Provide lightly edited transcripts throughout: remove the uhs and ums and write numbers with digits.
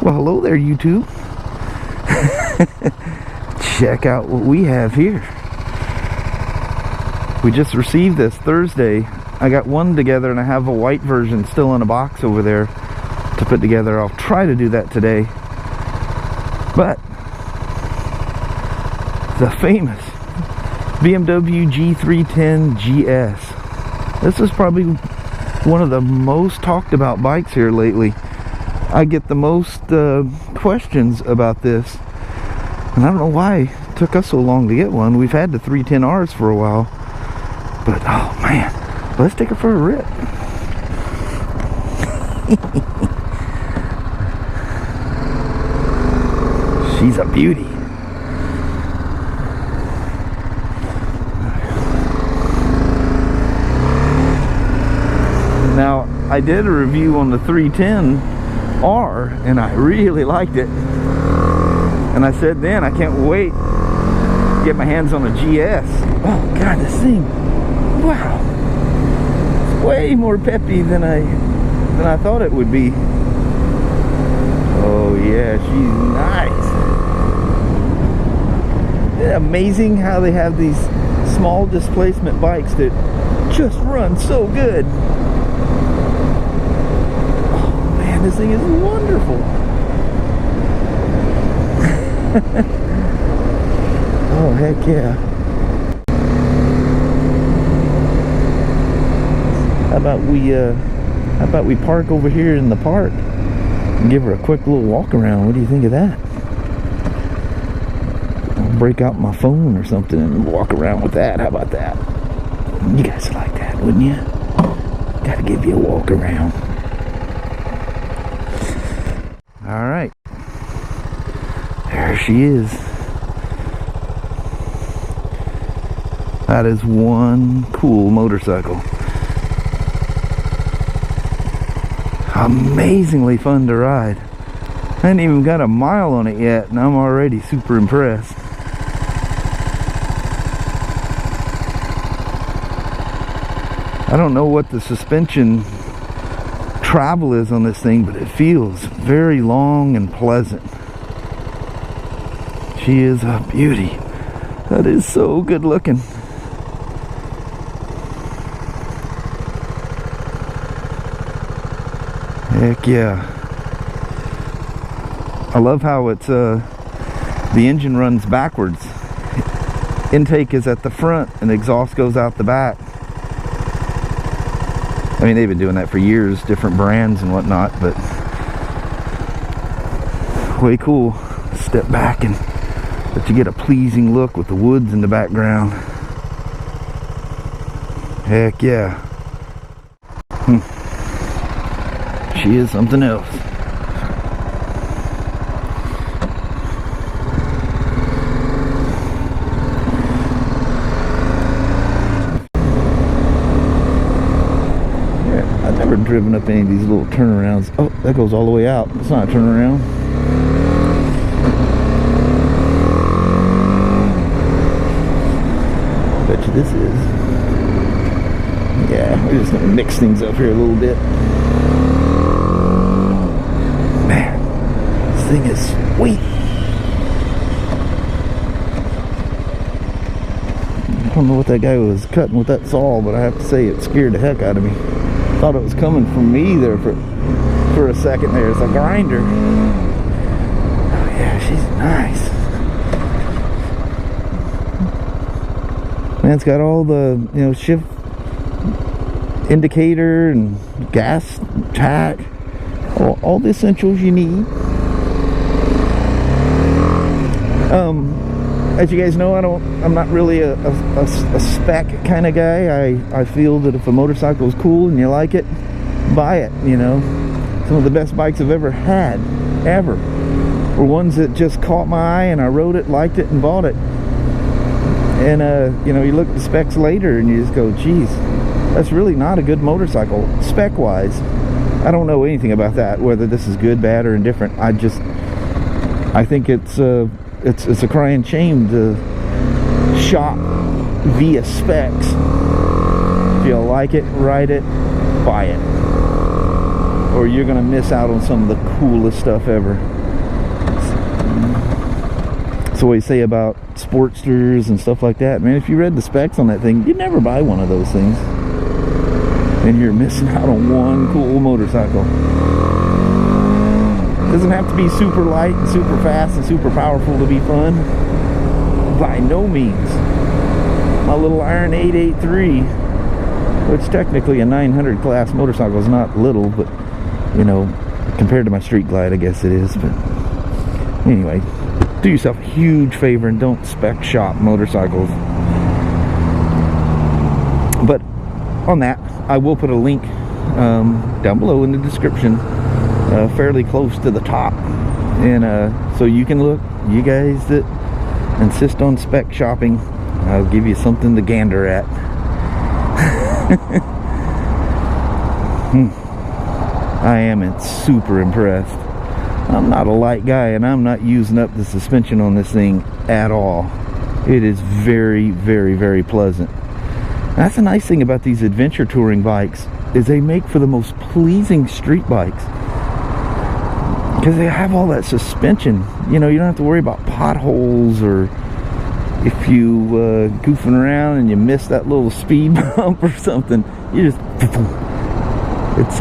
Well, hello there, YouTube. Check out what we have here. We just received this Thursday. I got one together and I have a white version still in a box over there to put together. I'll try to do that today. But the famous BMW G310GS. This is probably one of the most talked about bikes here lately. I get the most questions about this, and I don't know why it took us so long to get one. We've had the 310Rs for a while, but oh man, let's take her for a rip. She's a beauty. Now, I did a review on the 310R and I really liked it. And I said then, I can't wait to get my hands on a GS. Oh God, this thing, wow. It's way more peppy than I thought it would be. Oh yeah, she's nice. Isn't it amazing how they have these small displacement bikes that just run so good? This thing is wonderful. Oh heck yeah. How about we park over here in the park and give her a quick little walk around? What do you think of that? I'll break out my phone or something and walk around with that. How about that? You guys like that, wouldn't you? Gotta give you a walk around. Alright, there she is. That is one cool motorcycle. Amazingly fun to ride. I ain't even got a mile on it yet and I'm already super impressed. I don't know what the suspension travel is on this thing, but it feels very long and pleasant. She is a beauty. That is so good looking. Heck yeah. I love how it's the engine runs backwards. Intake is at the front and exhaust goes out the back. I mean, they've been doing that for years, different brands and whatnot, but way cool. Step back and let you get a pleasing look with the woods in the background. Heck yeah. She is something else. Driven up any of these little turnarounds. Oh, that goes all the way out. It's not a turnaround. I bet you this is. Yeah, we're just gonna mix things up here a little bit. Man, this thing is sweet. I don't know what that guy was cutting with that saw, but I have to say it scared the heck out of me. Thought it was coming from me there for a second there. It's a grinder. Oh yeah, she's nice. Man, it's got all the, you know, shift indicator and gas tack, all the essentials you need. As you guys know, I'm not really a spec kind of guy. I feel that if a motorcycle is cool and you like it, buy it, you know. Some of the best bikes I've ever had, ever, were ones that just caught my eye and I rode it, liked it, and bought it. And, you know, you look at the specs later and you just go, geez, that's really not a good motorcycle, spec-wise. I don't know anything about that, whether this is good, bad, or indifferent. I think it's a crying shame to shop via specs. If you like it, ride it, buy it, or you're gonna miss out on some of the coolest stuff ever. That's what we say about Sportsters and stuff like that. Man, if you read the specs on that thing, you'd never buy one of those things. And you're missing out on one cool motorcycle. Doesn't have to be super light and super fast and super powerful to be fun. By no means. My little Iron 883, which technically a 900 class motorcycle is not little, but you know, compared to my Street Glide, I guess it is. But anyway, do yourself a huge favor and don't spec shop motorcycles. But on that, I will put a link down below in the description, fairly close to the top, and so you can look. You guys that insist on spec shopping, I'll give you something to gander at. I am super impressed. I'm not a light guy, and I'm not using up the suspension on this thing at all. It is very, very, very pleasant. That's the nice thing about these adventure touring bikes, is they make for the most pleasing street bikes, because they have all that suspension. You know, you don't have to worry about potholes, or if you goofing around and you miss that little speed bump or something, you just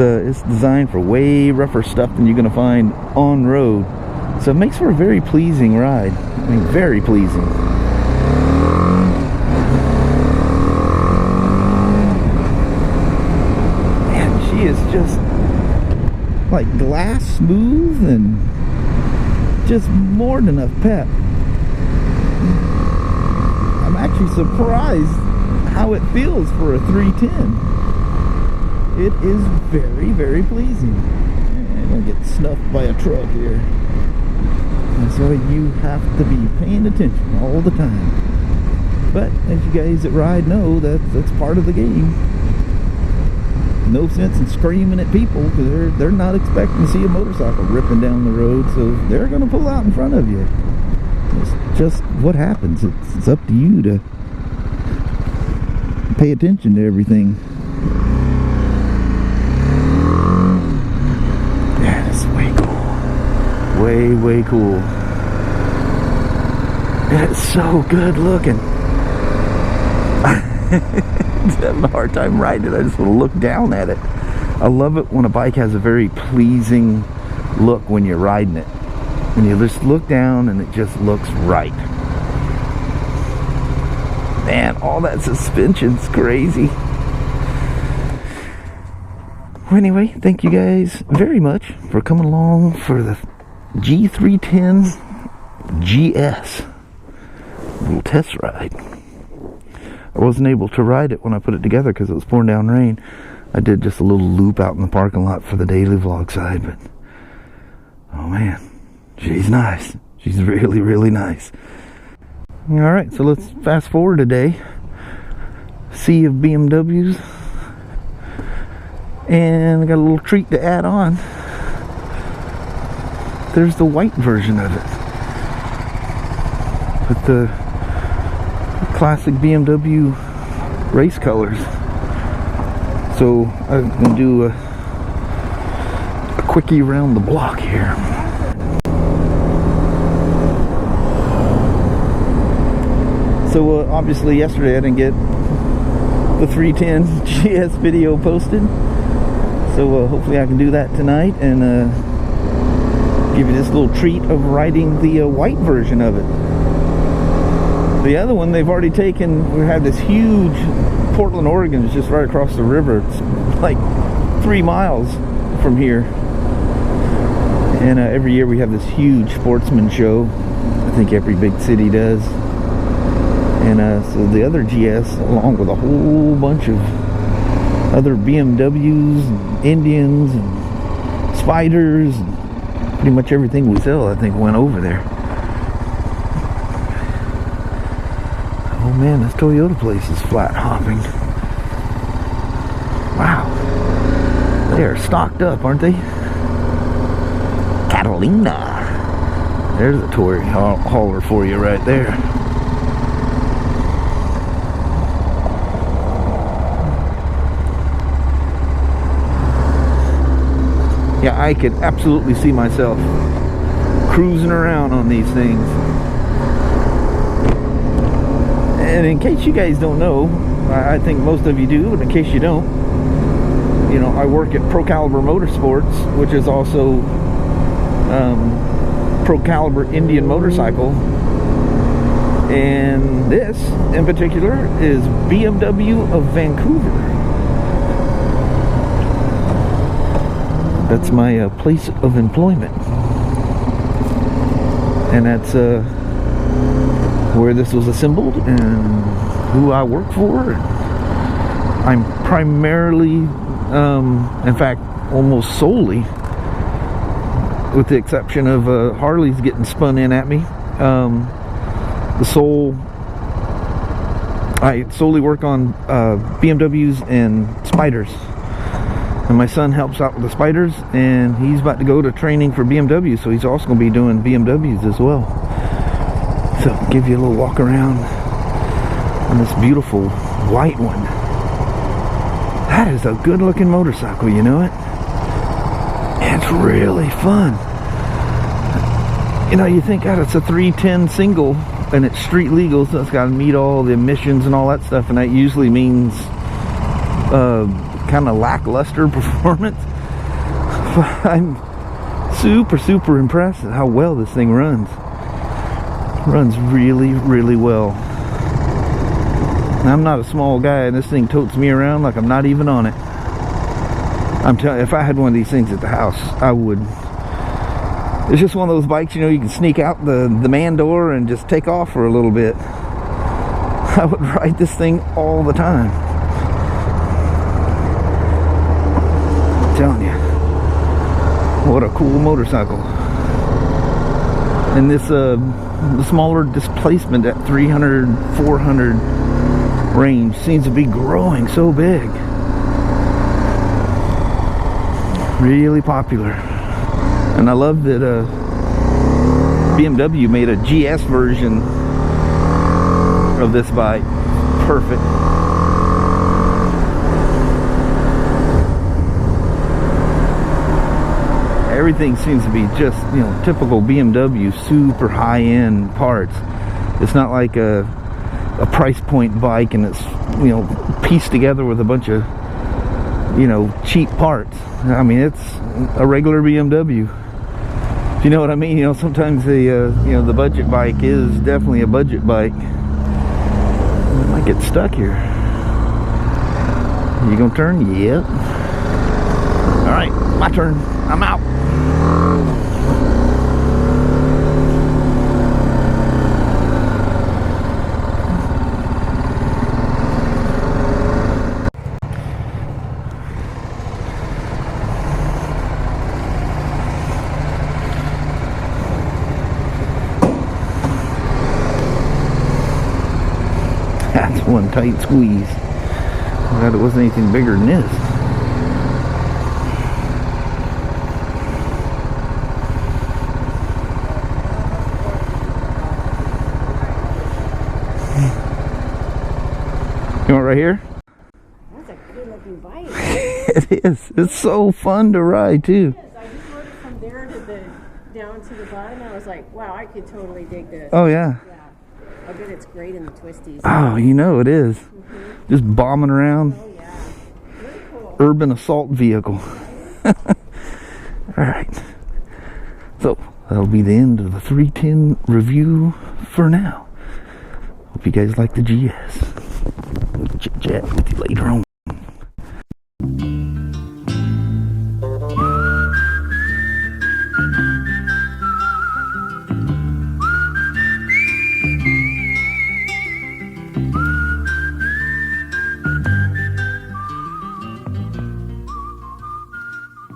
it's designed for way rougher stuff than you're gonna find on road, so it makes for a very pleasing ride. I mean, very pleasing. Man, she is just like glass smooth and just more than enough pep. I'm actually surprised how it feels for a 310. It is very, very pleasing. I'm gonna get snuffed by a truck here, and so you have to be paying attention all the time. But as you guys that ride know, that's part of the game. No sense in screaming at people, because they're not expecting to see a motorcycle ripping down the road, so they're gonna pull out in front of you. It's just what happens. It's up to you to pay attention to everything. Yeah, it's way cool. Way, way cool. And it's so good looking. I'm having a hard time riding it. I just want to look down at it. I love it when a bike has a very pleasing look when you're riding it. And you just look down and it just looks right. Man, all that suspension's crazy. Well, anyway, thank you guys very much for coming along for the G310GS little test ride. I wasn't able to ride it when I put it together because it was pouring down rain. I did just a little loop out in the parking lot for the daily vlog side, but oh man, she's nice. She's really, really nice. Alright, so let's fast forward a day. Sea of BMWs. And I got a little treat to add on. There's the white version of it, with the classic BMW race colors. So I'm going to do a quickie around the block here. So obviously yesterday I didn't get the 310GS video posted. So hopefully I can do that tonight and give you this little treat of riding the white version of it. The other one they've already taken. We have this huge, Portland, Oregon is just right across the river. It's like 3 miles from here. And every year we have this huge sportsman show. I think every big city does. And so the other GS, along with a whole bunch of other BMWs and Indians and Spyders and pretty much everything we sell, I think, went over there. Oh man, this Toyota place is flat hopping. Wow. They are stocked up, aren't they? Catalina. There's a toy hauler for you right there. Yeah, I could absolutely see myself cruising around on these things. And in case you guys don't know, I think most of you do, but in case you don't, you know, I work at Pro Caliber Motorsports, which is also Pro Caliber Indian Motorcycle. And this, in particular, is BMW of Vancouver. That's my place of employment. And that's where this was assembled and who I work for. I'm primarily, in fact, almost solely, with the exception of Harley's getting spun in at me, I solely work on BMWs and Spyders. And my son helps out with the Spyders, and he's about to go to training for BMW, so he's also going to be doing BMWs as well. So I'll give you a little walk around on this beautiful white one. That is a good looking motorcycle, you know it? It's really fun. You know, you think, God, it's a 310 single and it's street legal, so it's got to meet all the emissions and all that stuff, and that usually means kind of lackluster performance. But I'm super impressed at how well this thing runs. It runs really well. And I'm not a small guy, and this thing totes me around like I'm not even on it. I'm telling you, if I had one of these things at the house, I would. It's just one of those bikes, you know, you can sneak out the man door and just take off for a little bit. I would ride this thing all the time. I'm telling you, what a cool motorcycle. And this the smaller displacement at 300, 400 range seems to be growing so big. Really popular. And I love that BMW made a GS version of this bike. Perfect. Everything seems to be just, you know, typical BMW, super high-end parts. It's not like a price point bike and it's, you know, pieced together with a bunch of, you know, cheap parts. I mean, it's a regular BMW. If you know what I mean. You know, sometimes the you know, the budget bike is definitely a budget bike. I might get stuck here. You gonna turn? Yep. All right, my turn. I'm out. That's one tight squeeze. Glad it wasn't anything bigger than this. You want right here? That's a good looking bike. It is. It's so fun to ride too. It is. I just rode it from there to the down to the bottom. I was like, wow, I could totally dig this. Oh yeah. Yeah. I bet it's great in the twisties. Oh, you know it is. Just bombing around. Oh yeah. Very cool. Urban assault vehicle. Alright. So, that'll be the end of the 310 review for now. Hope you guys like the GS. We'll chit chat with you later on.